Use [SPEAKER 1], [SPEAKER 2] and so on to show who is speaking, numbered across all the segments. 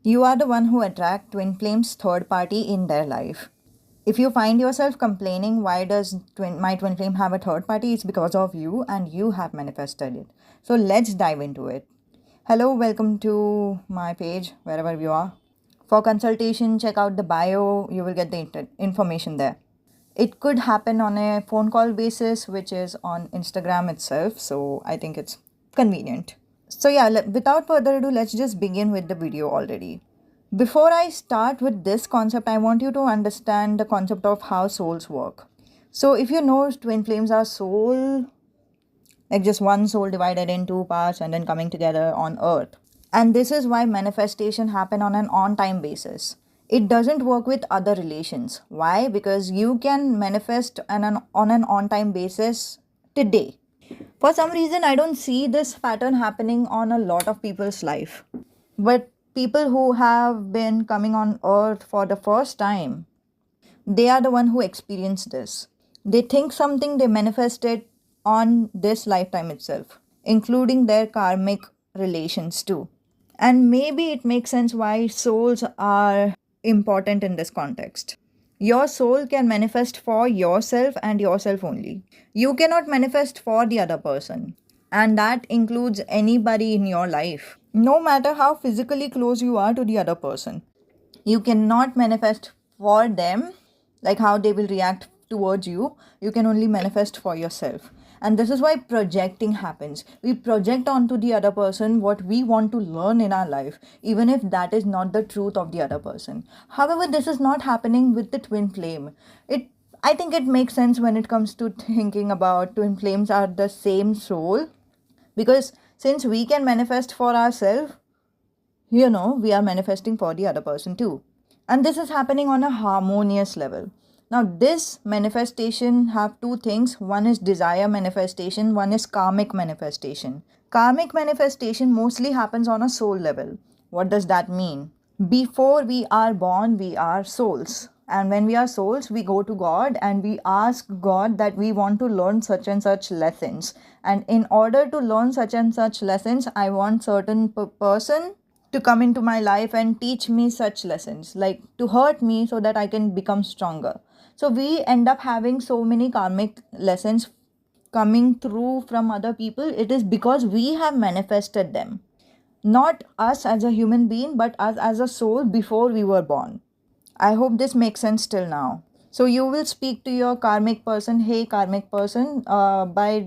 [SPEAKER 1] You are the one who attract twin flames third party in their life. If you find yourself complaining, why does my twin flame have a third party? It's because of you and you have manifested it. So let's dive into it. Hello, welcome to my page, wherever you are. For consultation, check out the bio, you will get the information there. It could happen on a phone call basis, which is on Instagram itself, so I think it's convenient. So, yeah, without further ado, let's just begin with the video already. Before I start with this concept, I want you to understand the concept of how souls work. So, if you know twin flames are soul, like just one soul divided in two parts and then coming together on earth. And this is why manifestation happen on an on time basis. It doesn't work with other relations. Why? Because you can manifest on an on time basis today. For some reason, I don't see this pattern happening on a lot of people's life. But people who have been coming on earth for the first time, they are the one who experience this. They think something, they manifest it on this lifetime itself, including their karmic relations too. And maybe it makes sense why souls are important in this context. Your soul can manifest for yourself and yourself only. You cannot manifest for the other person. And that includes anybody in your life. No matter how physically close you are to the other person, you cannot manifest for them, like how they will react towards you. You can only manifest for yourself. And this is why projecting happens. We project onto the other person what we want to learn in our life, even if that is not the truth of the other person. However, this is not happening with the twin flame. I think it makes sense when it comes to thinking about twin flames are the same soul, because since we can manifest for ourselves, we are manifesting for the other person too. And this is happening on a harmonious level. Now, this manifestation have two things. One is desire manifestation, one is karmic manifestation. Karmic manifestation mostly happens on a soul level. What does that mean? Before we are born, we are souls. And when we are souls, we go to God and we ask God that we want to learn such and such lessons. And in order to learn such and such lessons, I want certain person to come into my life and teach me such lessons, like to hurt me so that I can become stronger. So we end up having so many karmic lessons coming through from other people. It is because we have manifested them. Not us as a human being, but us as a soul before we were born. I hope this makes sense till now. So you will speak to your karmic person, hey karmic person, by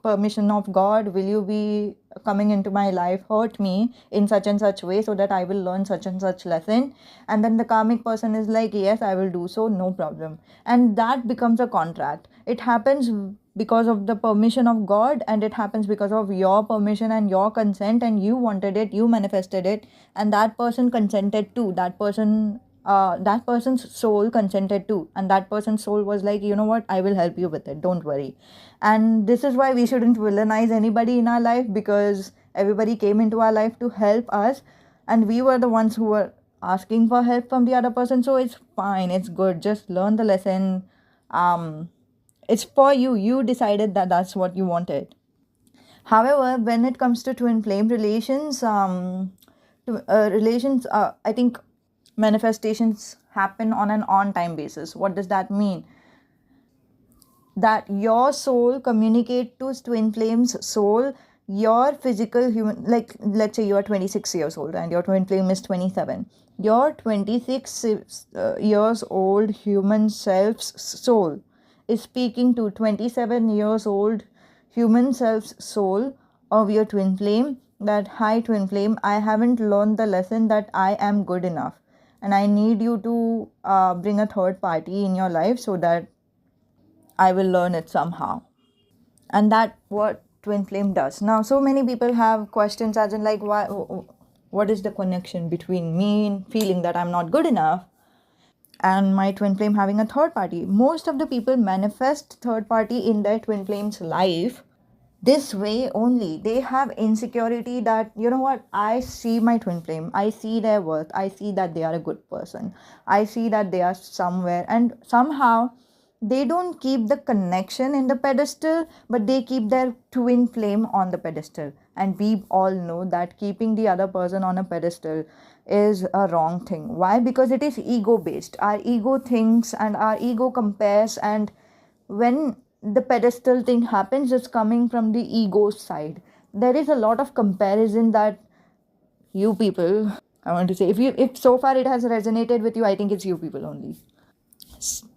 [SPEAKER 1] permission of God, will you be coming into my life, hurt me in such and such way so that I will learn such and such lesson? And then the karmic person is like, yes, I will do so, no problem. And that becomes a contract. It happens because of the permission of God, and it happens because of your permission and your consent, and you wanted it, you manifested it, and that person consented too. That person's soul consented too, and that person's soul was like, you know what, I will help you with it, don't worry. And this is why we shouldn't villainize anybody in our life, because everybody came into our life to help us, and we were the ones who were asking for help from the other person. So it's fine, it's good, just learn the lesson. It's for you, you decided that that's what you wanted. However, when it comes to twin flame relations, I think manifestations happen on an on time basis. What does that mean? That your soul communicate to twin flames soul, your physical human, like let's say you are 26 years old and your twin flame is 27. Your 26 years old human self's soul is speaking to 27 years old human self's soul of your twin flame, that hi twin flame, I haven't learned the lesson that I am good enough, and I need you to bring a third party in your life so that I will learn it somehow. And that what twin flame does. Now, so many people have questions as in like, why? What is the connection between me feeling that I'm not good enough and my twin flame having a third party? Most of the people manifest third party in their twin flame's life this way only. They have insecurity that, you know what, I see my twin flame, I see their worth, I see that they are a good person, I see that they are somewhere, and somehow they don't keep the connection in the pedestal, but they keep their twin flame on the pedestal. And we all know that keeping the other person on a pedestal is a wrong thing. Why? Because it is ego based. Our ego thinks and our ego compares, and when the pedestal thing happens, it's coming from the ego side. There is a lot of comparison that you people, I want to say, if so far it has resonated with you, I think it's you people only.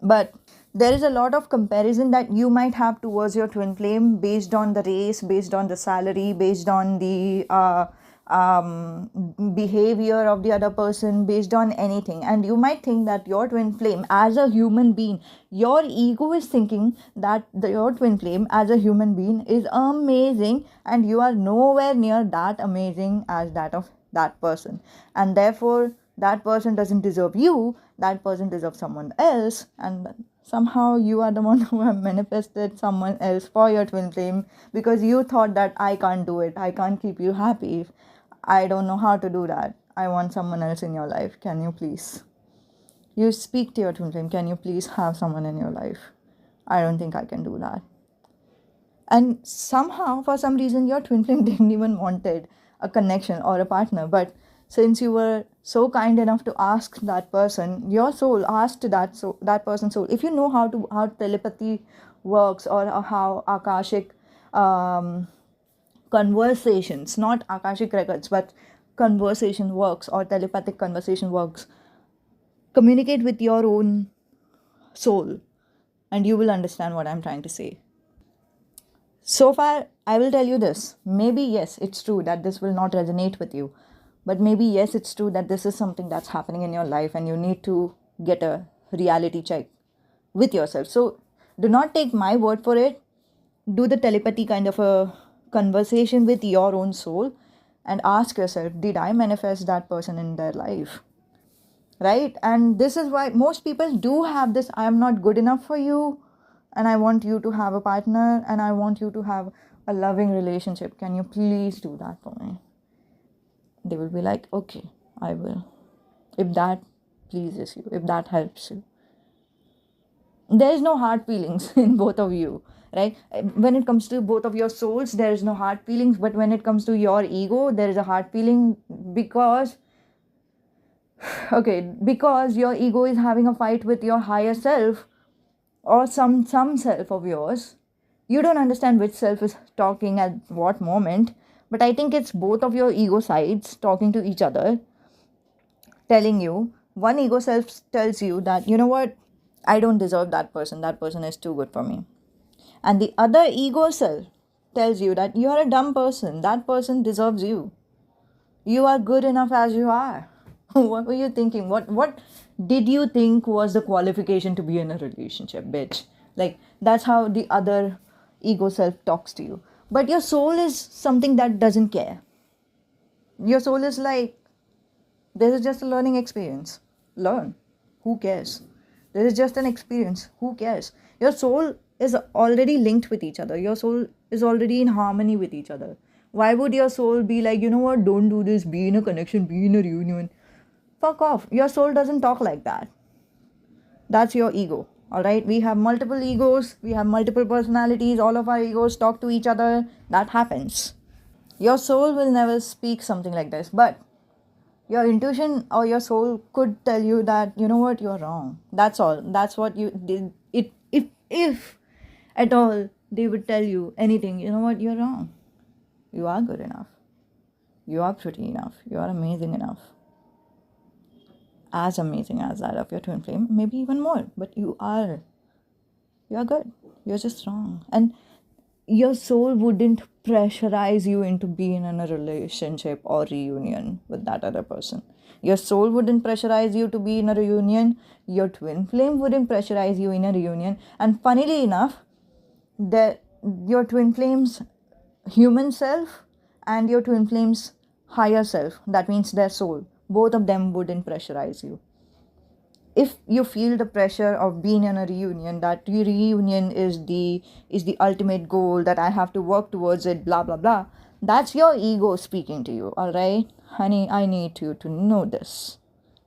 [SPEAKER 1] But there is a lot of comparison that you might have towards your twin flame based on the race, based on the salary, based on the behavior of the other person, based on anything. And you might think that your twin flame, as a human being, your ego is thinking that your twin flame, as a human being, is amazing, and you are nowhere near that amazing as that of that person. And therefore, that person doesn't deserve you, that person deserves someone else, and somehow you are the one who have manifested someone else for your twin flame because you thought that I can't do it, I can't keep you happy, I don't know how to do that, I want someone else in your life, can you please? You speak to your twin flame, can you please have someone in your life? I don't think I can do that. And somehow, for some reason, your twin flame didn't even wanted a connection or a partner, but since you were so kind enough to ask that person, your soul asked that person's soul. If you know how telepathy works, or how akashic conversations, not akashic records, but conversation works, or telepathic conversation works, communicate with your own soul, and you will understand what I'm trying to say. So far, I will tell you this. Maybe, yes, it's true that this will not resonate with you. But maybe, yes, it's true that this is something that's happening in your life and you need to get a reality check with yourself. So do not take my word for it. Do the telepathy kind of a conversation with your own soul and ask yourself, did I manifest that person in their life? Right? And this is why most people do have this, I am not good enough for you, and I want you to have a partner, and I want you to have a loving relationship. Can you please do that for me? They will be like, okay, I will. If that pleases you, if that helps you. There is no hard feelings in both of you, right? When it comes to both of your souls, there is no hard feelings. But when it comes to your ego, there is a hard feeling because your ego is having a fight with your higher self, or some self of yours. You don't understand which self is talking at what moment, but I think it's both of your ego sides talking to each other, telling you, one ego self tells you that, you know what, I don't deserve that person is too good for me. And the other ego self tells you that you are a dumb person, that person deserves you. You are good enough as you are. What were you thinking? What did you think was the qualification to be in a relationship, bitch? Like, that's how the other ego self talks to you. But your soul is something that doesn't care. Your soul is like, this is just a learning experience. Learn. Who cares? This is just an experience. Who cares? Your soul is already linked with each other. Your soul is already in harmony with each other. Why would your soul be like, you know what, don't do this, be in a connection, be in a reunion? Fuck off. Your soul doesn't talk like that. That's your ego. Alright? We have multiple egos, we have multiple personalities, all of our egos talk to each other. That happens. Your soul will never speak something like this, but your intuition or your soul could tell you that, you know what, you're wrong. That's all. That's what you did. If at all they would tell you anything, you know what, you're wrong. You are good enough. You are pretty enough. You are amazing enough. As amazing as that of your twin flame, maybe even more. But you are good. You're just wrong. And your soul wouldn't pressurize you into being in a relationship or reunion with that other person. Your soul wouldn't pressurize you to be in a reunion. Your twin flame wouldn't pressurize you in a reunion. And funnily enough, your twin flame's human self and your twin flame's higher self, that means their soul, both of them wouldn't pressurize you. If you feel the pressure of being in a reunion, that reunion is the ultimate goal, that I have to work towards it, blah blah blah, that's your ego speaking to you. All right, honey, I need you to know this.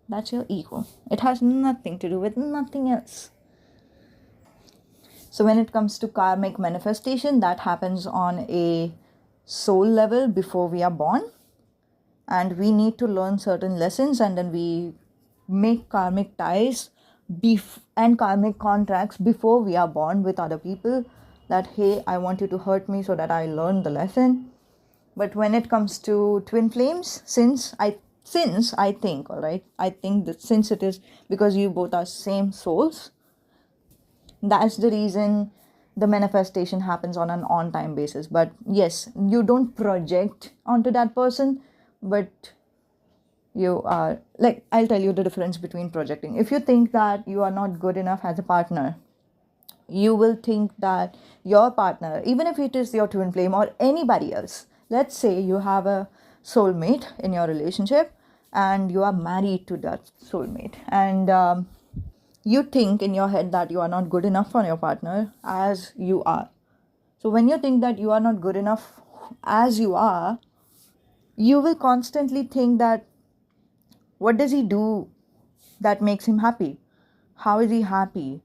[SPEAKER 1] That's your ego. It has nothing to do with nothing else. So when it comes to karmic manifestation, that happens on a soul level before we are born, and we need to learn certain lessons, and then we make karmic ties and karmic contracts before we are born with other people, that hey, I want you to hurt me so that I learn the lesson. But when it comes to twin flames, since I think, all right, I think that since it is because you both are same souls, that's the reason the manifestation happens on an on time basis. But yes, you don't project onto that person, but you are like, I'll tell you the difference between projecting. If you think that you are not good enough as a partner, you will think that your partner, even if it is your twin flame or anybody else, let's say you have a soulmate in your relationship and you are married to that soulmate, and you think in your head that you are not good enough for your partner as you are. So when you think that you are not good enough as you are, you will constantly think that what does he do that makes him happy? How is he happy?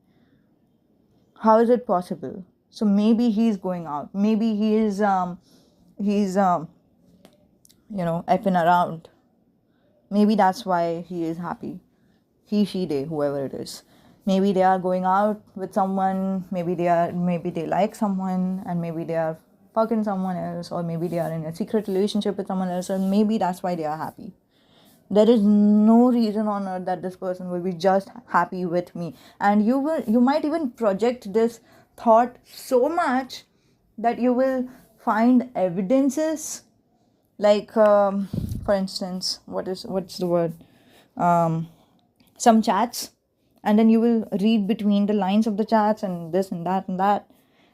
[SPEAKER 1] How is it possible? So maybe he's going out, maybe he's effing around. Maybe that's why he is happy. He, she, they, whoever it is. Maybe they are going out with someone, maybe they like someone, and maybe they are fucking someone else, or maybe they are in a secret relationship with someone else, and maybe that's why they are happy. There is no reason on earth that this person will be just happy with me. And you might even project this thought so much that you will find evidences, like for instance, what's the word, some chats, and then you will read between the lines of the chats and this and that and that,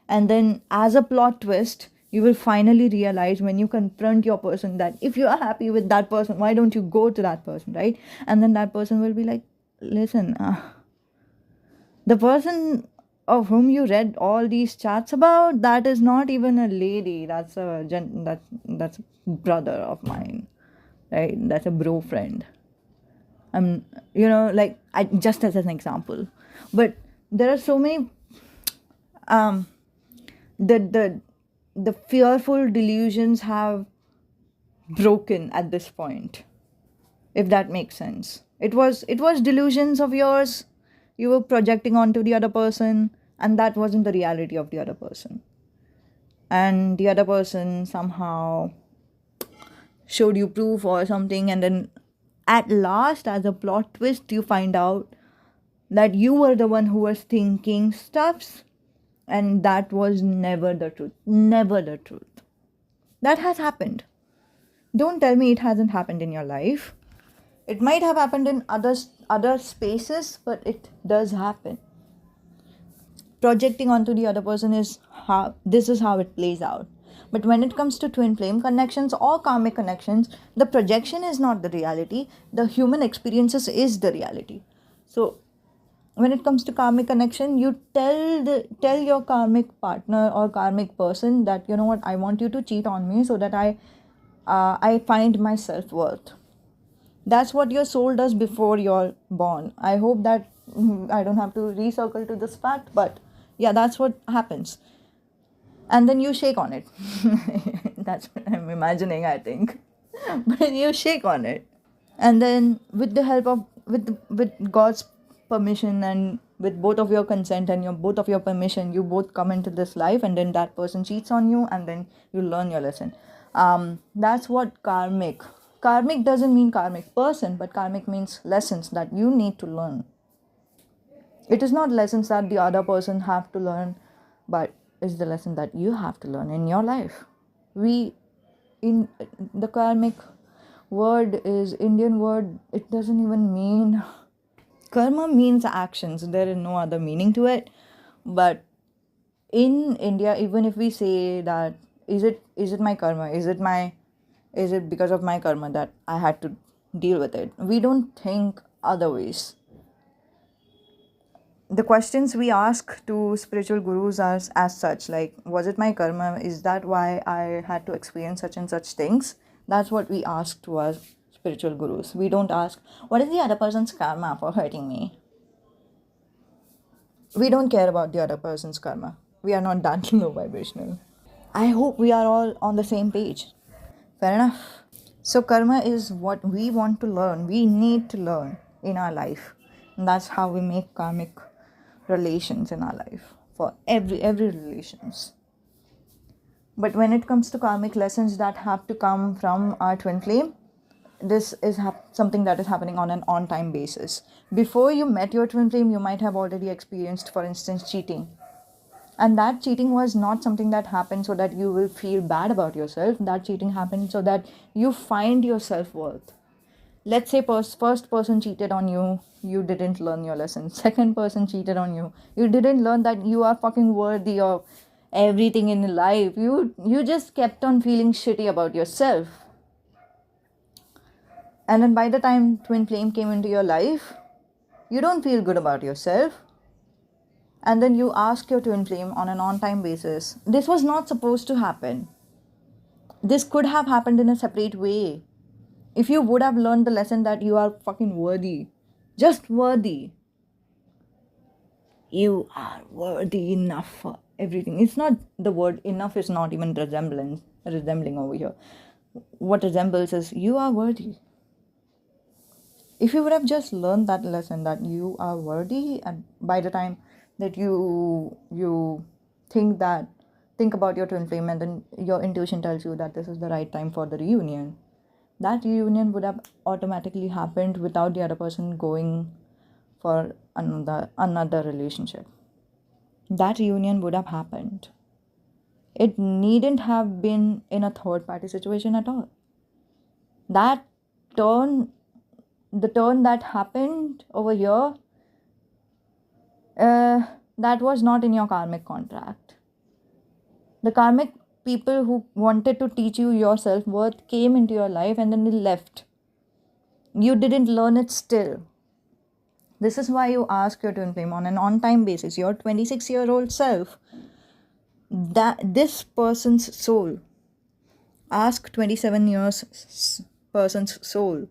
[SPEAKER 1] and then as a plot twist, you will finally realize when you confront your person that if you are happy with that person, why don't you go to that person, right? And then that person will be like, listen, the person of whom you read all these chats about, that is not even a lady, that's that's a brother of mine, right? That's a bro friend. Like, I just as an example. But there are so many the the fearful delusions have broken at this point, if that makes sense. It was delusions of yours, you were projecting onto the other person, and that wasn't the reality of the other person. And the other person somehow showed you proof or something, and then at last, as a plot twist, you find out that you were the one who was thinking stuffs, and that was never the truth. Never the truth. That has happened. Don't tell me it hasn't happened in your life. It might have happened in other spaces, but it does happen. Projecting onto the other person is how it plays out. But when it comes to twin flame connections or karmic connections, the projection is not the reality. The human experiences is the reality. So when it comes to karmic connection, you tell your karmic partner or karmic person that, you know what, I want you to cheat on me so that I find my self-worth. That's what your soul does before you're born. I hope that I don't have to recircle to this fact, but yeah, that's what happens. And then you shake on it. That's what I'm imagining, I think. But you shake on it. And then with the help of with God's permission, and with both of your consent and both of your permission, you both come into this life, and then that person cheats on you, and then you learn your lesson. That's what karmic doesn't mean karmic person, but karmic means lessons that you need to learn. It is not lessons that the other person have to learn, but it's the lesson that you have to learn in your life. In the karmic word is Indian word. It doesn't even mean, karma means actions. There is no other meaning to it. But in India, even if we say that, is it my karma? Is it because of my karma that I had to deal with it? We don't think otherwise. The questions we ask to spiritual gurus are as such, like, was it my karma? Is that why I had to experience such and such things? That's what we ask to our spiritual gurus. We don't ask, what is the other person's karma for hurting me? We don't care about the other person's karma. We are not that low vibrational. I hope we are all on the same page. Fair enough. So karma is what we want to learn. We need to learn in our life. And that's how we make karmic relations in our life. For every relations. But when it comes to karmic lessons that have to come from our twin flame, this is something that is happening on an on-time basis. Before you met your twin flame, you might have already experienced, for instance, cheating. And that cheating was not something that happened so that you will feel bad about yourself. That cheating happened so that you find your self-worth. Let's say first person cheated on you, you didn't learn your lesson. Second person cheated on you, you didn't learn that you are fucking worthy of everything in life. You just kept on feeling shitty about yourself. And then by the time twin flame came into your life, you don't feel good about yourself. And then you ask your twin flame on an on-time basis. This was not supposed to happen. This could have happened in a separate way. If you would have learned the lesson that you are fucking worthy, just worthy. You are worthy enough for everything. It's not, the word enough is not even resembling over here. What resembles is you are worthy. If you would have just learned that lesson that you are worthy, and by the time that you think about your twin flame, and then your intuition tells you that this is the right time for the reunion, that reunion would have automatically happened without the other person going for another relationship. That reunion would have happened. It needn't have been in a third party situation at all. The turn that happened over here, that was not in your karmic contract. The karmic people who wanted to teach you your self-worth came into your life and then they left. You didn't learn it still. This is why you ask your twin flame on an on-time basis, your 26-year-old self, that this person's soul. Ask 27 years person's soul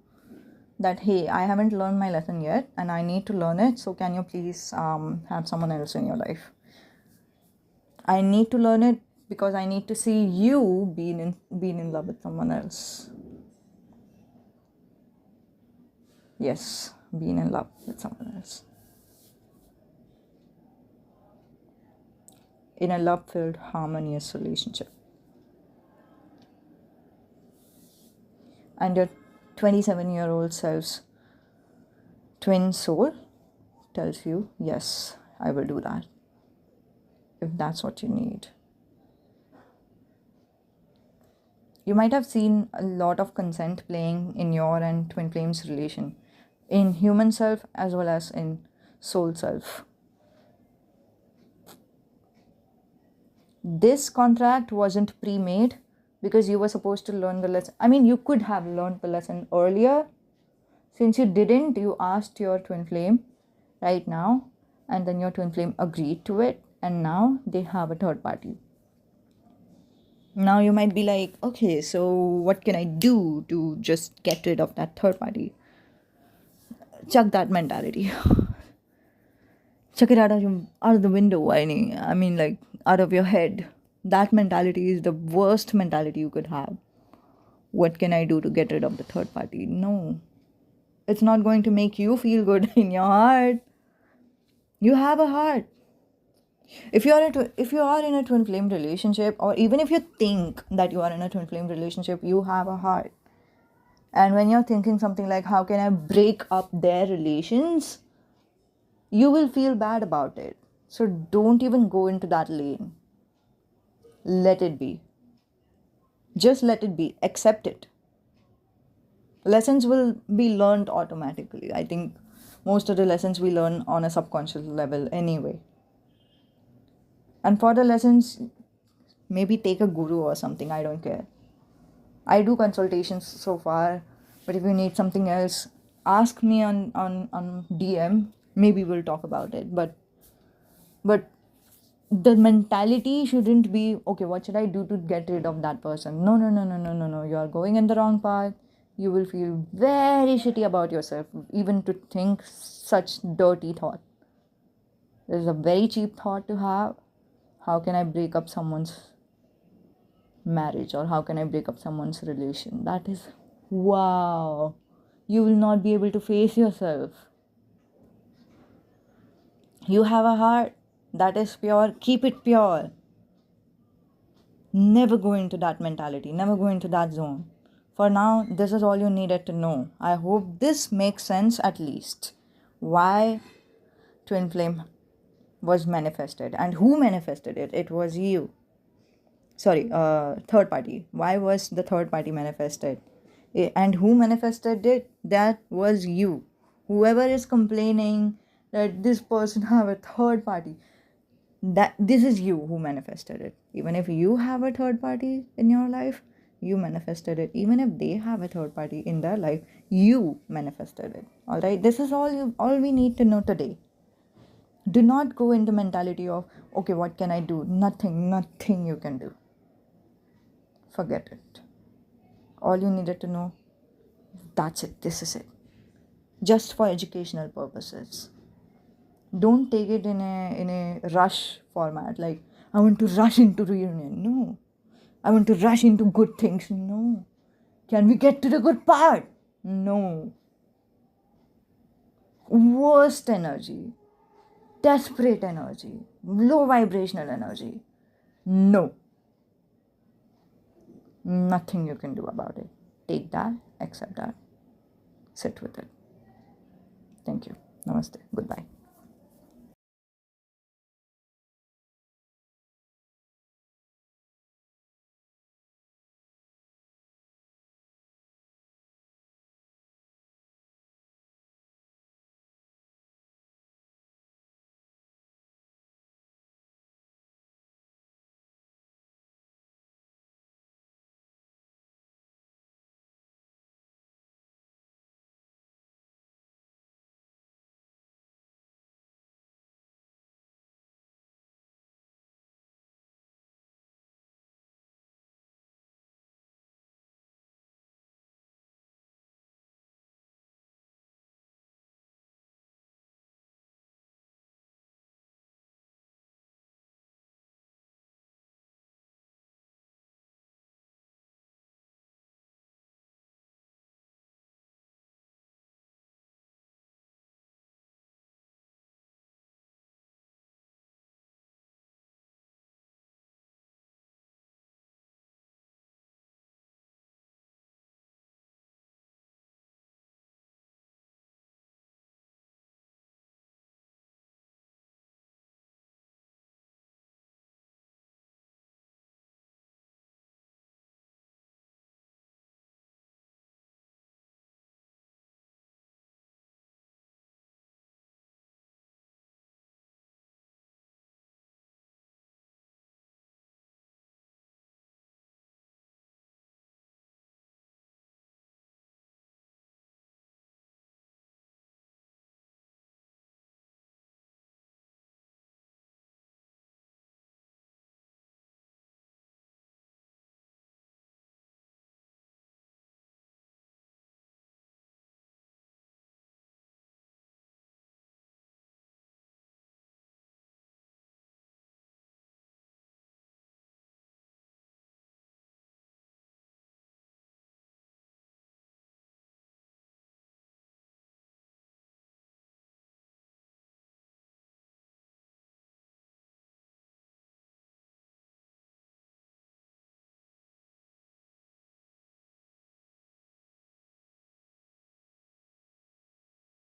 [SPEAKER 1] that, hey, I haven't learned my lesson yet and I need to learn it, so can you please have someone else in your life? I need to learn it because I need to see you being in love with someone else. Yes, being in love with someone else. In a love-filled, harmonious relationship. And your 27-year-old self's twin soul tells you, yes, I will do that, if that's what you need. You might have seen a lot of consent playing in your and twin flame's relation, in human self as well as in soul self. This contract wasn't pre-made because you were supposed to learn the lesson. I mean, you could have learned the lesson earlier. Since you didn't, you asked your twin flame right now, and then your twin flame agreed to it, and now they have a third party. Now you might be like, okay, so what can I do to just get rid of that third party? Chuck that mentality. Chuck it out of the window. I mean, like, out of your head. That mentality is the worst mentality you could have. What can I do to get rid of the third party? No. It's not going to make you feel good in your heart. You have a heart. If you are in a twin flame relationship, or even if you think that you are in a twin flame relationship, you have a heart. And when you're thinking something like, how can I break up their relations, you will feel bad about it. So don't even go into that lane. Let it be. Just let it be. Accept it. Lessons will be learned automatically. I think most of the lessons we learn on a subconscious level anyway. And for the lessons, maybe take a guru or something. I don't care. I do consultations so far, but if you need something else, ask me on DM. Maybe we'll talk about it. But the mentality shouldn't be, okay, what should I do to get rid of that person? No. You are going in the wrong path. You will feel very shitty about yourself, even to think such dirty thought. This is a very cheap thought to have. How can I break up someone's marriage, or how can I break up someone's relation? That is, wow. You will not be able to face yourself. You have a heart that is pure, keep it pure. Never go into that mentality, never go into that zone. For now, this is all you needed to know. I hope this makes sense at least. Why twin flame was manifested and who manifested it. It was you. Sorry, third party. Why was the third party manifested? And who manifested it? That was you. Whoever is complaining that this person have a third party, that this is you who manifested it. Even if you have a third party in your life, you manifested it. Even if they have a third party in their life, you manifested it. All right, this is all we need to know today. Do not go into mentality of, okay, what can I do? Nothing you can do. Forget it. All you needed to know, that's it, this is it. Just for educational purposes. Don't take it in a rush format, like I want to rush into reunion. No. I want to rush into good things. No. Can we get to the good part? No. Worst energy, desperate energy, low vibrational energy. No. Nothing you can do about it. Take that, accept that, sit with it. Thank you. Namaste. Goodbye.